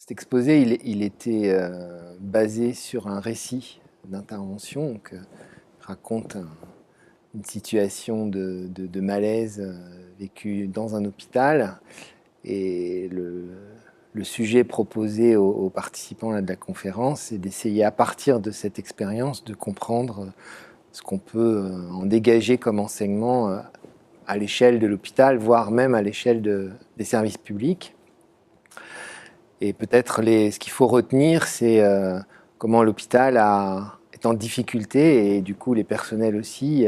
Cet exposé, il était basé sur un récit d'intervention qui raconte une situation de malaise vécue dans un hôpital. Et le sujet proposé aux participants de la conférence, c'est d'essayer à partir de cette expérience de comprendre ce qu'on peut en dégager comme enseignement à l'échelle de l'hôpital, voire même à l'échelle des services publics. Et peut-être ce qu'il faut retenir, c'est comment l'hôpital est en difficulté, et du coup les personnels aussi,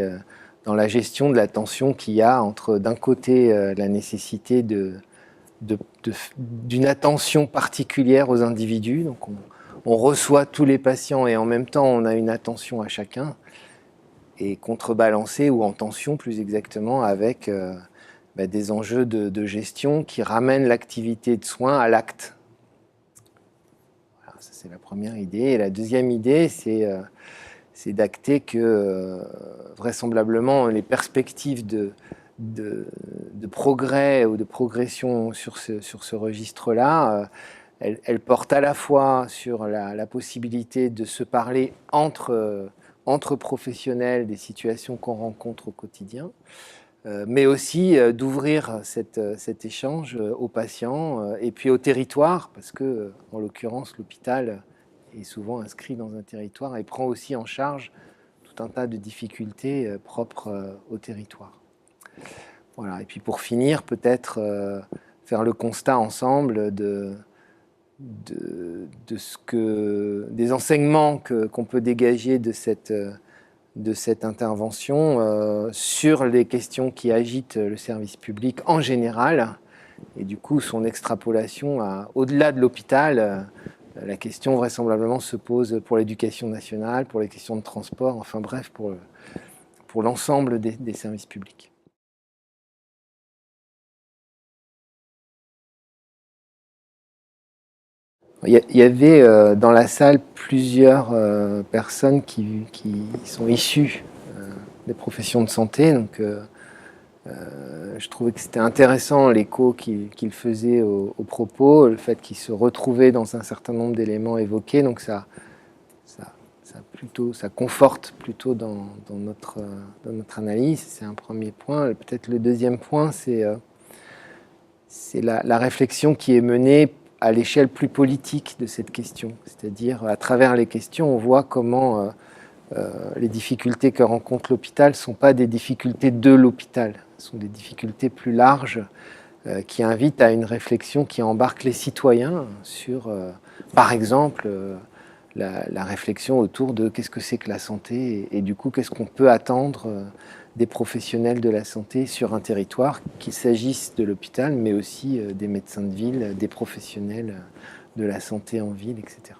dans la gestion de la tension qu'il y a entre, d'un côté, la nécessité d'une attention particulière aux individus. Donc on reçoit tous les patients et en même temps on a une attention à chacun, et contrebalancée, ou en tension plus exactement, avec des enjeux de gestion qui ramènent l'activité de soins à l'acte. Ça, c'est la première idée. Et la deuxième idée, c'est d'acter que vraisemblablement les perspectives de progrès ou de progression sur ce registre-là, elles portent à la fois sur la possibilité de se parler entre professionnels des situations qu'on rencontre au quotidien, mais aussi d'ouvrir cet échange aux patients et puis au territoire, parce que, en l'occurrence, l'hôpital est souvent inscrit dans un territoire et prend aussi en charge tout un tas de difficultés propres au territoire. Voilà. Et puis pour finir, peut-être faire le constat ensemble des enseignements qu'on peut dégager de cette intervention sur les questions qui agitent le service public en général, et du coup son extrapolation au-delà de l'hôpital. La question vraisemblablement se pose pour l'éducation nationale, pour les questions de transport, enfin bref, pour l'ensemble des services publics. Il y avait dans la salle plusieurs personnes qui sont issues des professions de santé, donc je trouvais que c'était intéressant l'écho qu'il faisait aux propos, le fait qu'il se retrouvait dans un certain nombre d'éléments évoqués, donc ça conforte plutôt dans notre analyse. C'est un premier point. Peut-être le deuxième point, c'est la réflexion qui est menée à l'échelle plus politique de cette question. C'est-à-dire, à travers les questions, on voit comment les difficultés que rencontre l'hôpital ne sont pas des difficultés de l'hôpital, ce sont des difficultés plus larges qui invitent à une réflexion qui embarque les citoyens sur, par exemple, la réflexion autour de qu'est-ce que c'est que la santé, et du coup, qu'est-ce qu'on peut attendre des professionnels de la santé sur un territoire, qu'il s'agisse de l'hôpital, mais aussi des médecins de ville, des professionnels de la santé en ville, etc.